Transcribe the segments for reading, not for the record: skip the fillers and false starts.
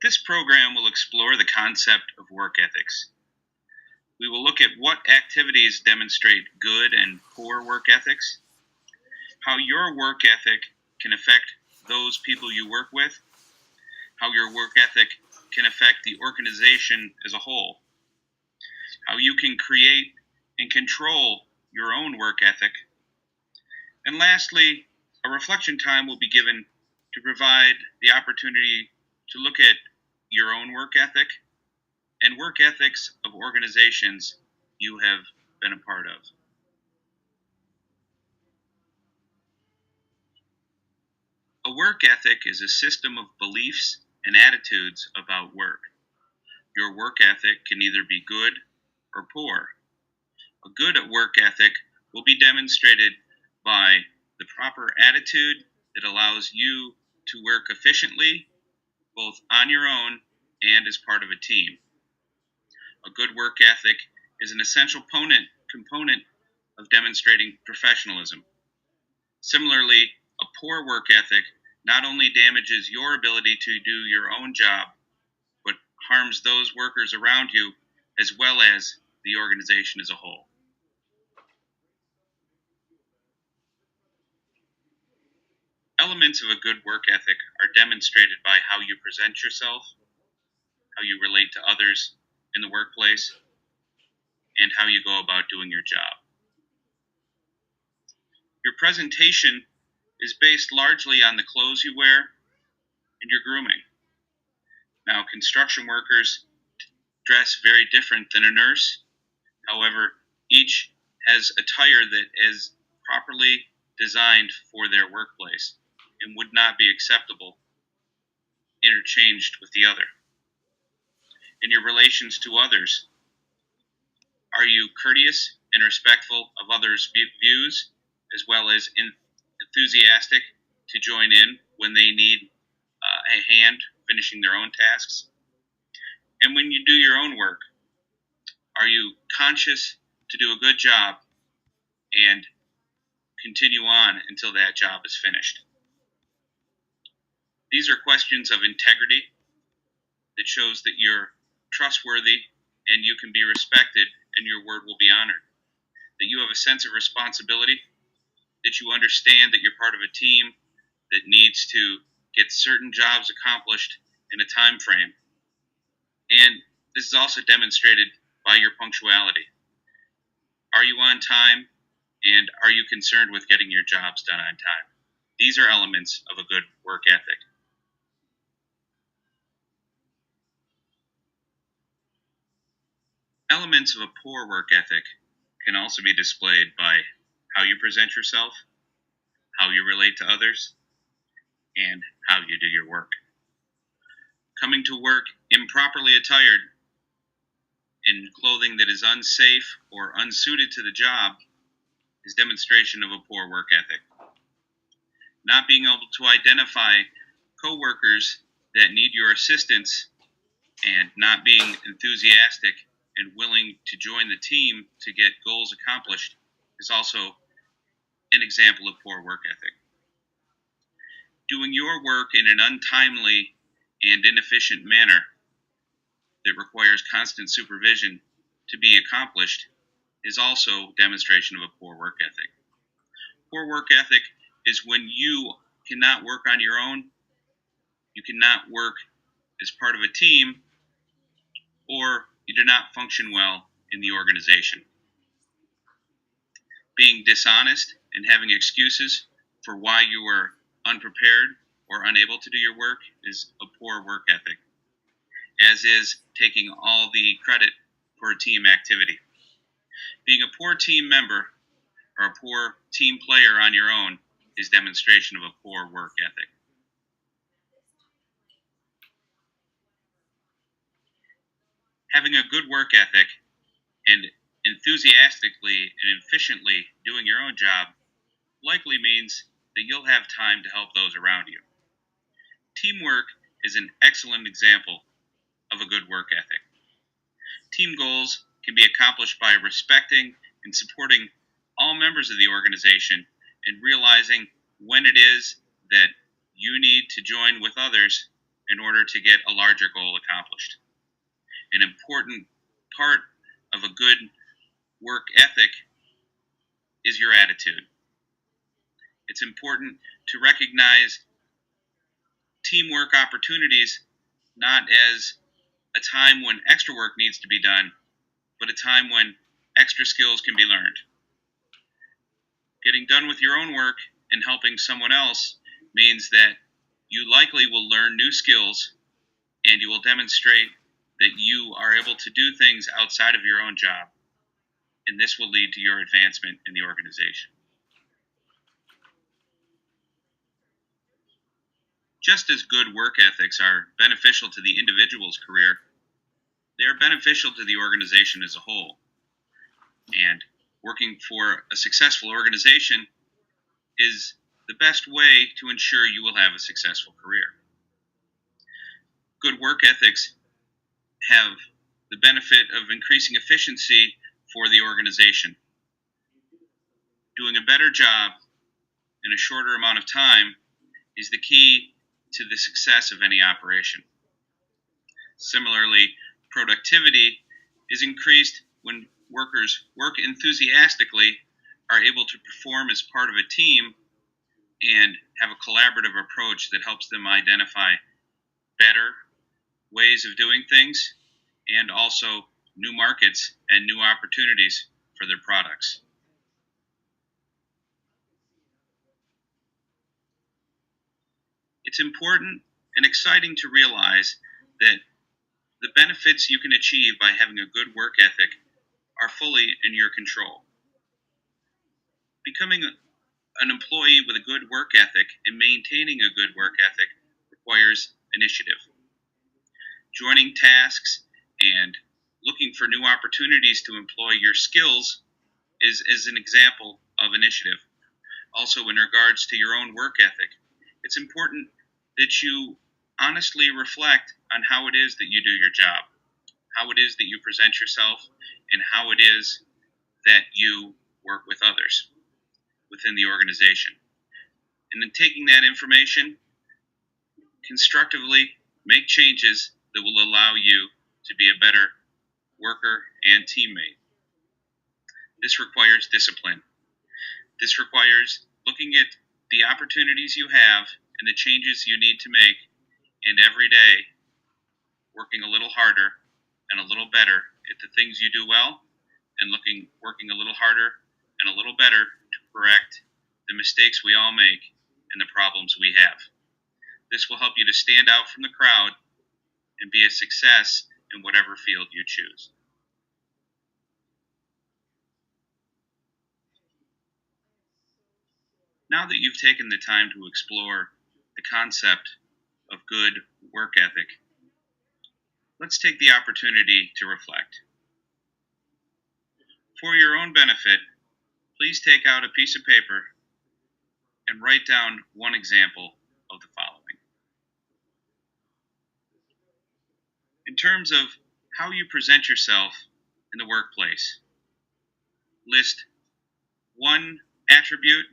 This program will explore the concept of work ethics. We will look at what activities demonstrate good and poor work ethics, how your work ethic can affect those people you work with, how your work ethic can affect the organization as a whole, how you can create and control your own work ethic, and lastly, a reflection time will be given to provide the opportunity to look at your own work ethic and work ethics of organizations you have been a part of. A work ethic is a system of beliefs and attitudes about work. Your work ethic can either be good or poor. A good work ethic will be demonstrated by the proper attitude that allows you to work efficiently, both on your own and as part of a team. A good work ethic is an essential component of demonstrating professionalism. Similarly, a poor work ethic not only damages your ability to do your own job, but harms those workers around you as well as the organization as a whole. Elements of a good work ethic are demonstrated by how you present yourself, how you relate to others in the workplace, and how you go about doing your job. Your presentation is based largely on the clothes you wear and your grooming. Now, construction workers dress very different than a nurse. However, each has attire that is properly designed for their workplace and would not be acceptable interchanged with the other. In your relations to others, are you courteous and respectful of others' views, as well as enthusiastic to join in when they need a hand finishing their own tasks? And when you do your own work, are you conscious to do a good job and continue on until that job is finished? These are questions of integrity that shows that you're trustworthy and you can be respected and your word will be honored. That you have a sense of responsibility, that you understand that you're part of a team that needs to get certain jobs accomplished in a time frame. And this is also demonstrated by your punctuality. Are you on time, and are you concerned with getting your jobs done on time? These are elements of a good work ethic. Elements of a poor work ethic can also be displayed by how you present yourself, how you relate to others, and how you do your work. Coming to work improperly attired in clothing that is unsafe or unsuited to the job is demonstration of a poor work ethic. Not being able to identify coworkers that need your assistance and not being enthusiastic and willing to join the team to get goals accomplished is also an example of poor work ethic. Doing your work in an untimely and inefficient manner that requires constant supervision to be accomplished is also demonstration of a poor work ethic. Poor work ethic is when you cannot work on your own, you cannot work as part of a team, or you do not function well in the organization. Being dishonest and having excuses for why you were unprepared or unable to do your work is a poor work ethic, as is taking all the credit for a team activity. Being a poor team member or a poor team player on your own is demonstration of a poor work ethic. Having a good work ethic and enthusiastically and efficiently doing your own job likely means that you'll have time to help those around you. Teamwork is an excellent example of a good work ethic. Team goals can be accomplished by respecting and supporting all members of the organization and realizing when it is that you need to join with others in order to get a larger goal accomplished. An important part of a good work ethic is your attitude. It's important to recognize teamwork opportunities not as a time when extra work needs to be done, but a time when extra skills can be learned. Getting done with your own work and helping someone else means that you likely will learn new skills and you will demonstrate that you are able to do things outside of your own job, and this will lead to your advancement in the organization. Just as good work ethics are beneficial to the individual's career, they are beneficial to the organization as a whole. And working for a successful organization is the best way to ensure you will have a successful career. Good work ethics have the benefit of increasing efficiency for the organization. Doing a better job in a shorter amount of time is the key to the success of any operation. Similarly, productivity is increased when workers work enthusiastically, are able to perform as part of a team, and have a collaborative approach that helps them identify better ways of doing things and also new markets and new opportunities for their products. It's important and exciting to realize that the benefits you can achieve by having a good work ethic are fully in your control. Becoming an employee with a good work ethic and maintaining a good work ethic requires initiative. Joining tasks and looking for new opportunities to employ your skills is an example of initiative. Also, in regards to your own work ethic, it's important that you honestly reflect on how it is that you do your job, how it is that you present yourself, and how it is that you work with others within the organization. And then taking that information, constructively make changes that will allow you to be a better worker and teammate. This requires discipline. This requires looking at the opportunities you have and the changes you need to make, and every day working a little harder and a little better at the things you do well, and working a little harder and a little better to correct the mistakes we all make and the problems we have. This will help you to stand out from the crowd and be a success in whatever field you choose. Now that you've taken the time to explore the concept of good work ethic, let's take the opportunity to reflect. For your own benefit, please take out a piece of paper and write down one example of the following. In terms of how you present yourself in the workplace, list one attribute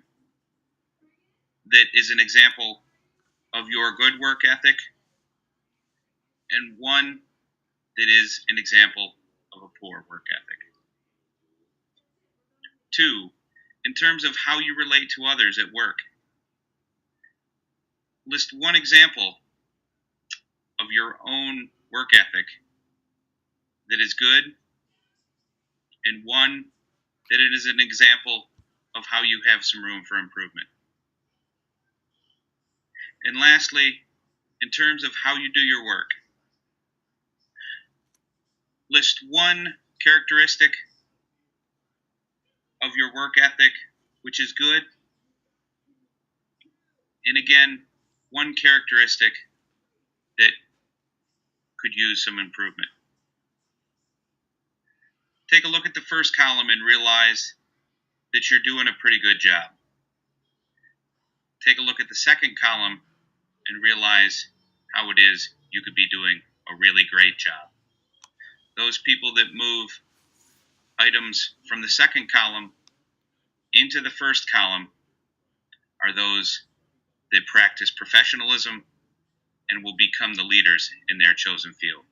that is an example of your good work ethic and one that is an example of a poor work ethic. 2, in terms of how you relate to others at work, list one example of your own work ethic that is good and one that it is an example of how you have some room for improvement. And lastly, in terms of how you do your work, list one characteristic of your work ethic which is good, and again, one characteristic that could use some improvement. Take a look at the first column and realize that you're doing a pretty good job. Take a look at the second column and realize how it is you could be doing a really great job. Those people that move items from the second column into the first column are those that practice professionalism and will become the leaders in their chosen field.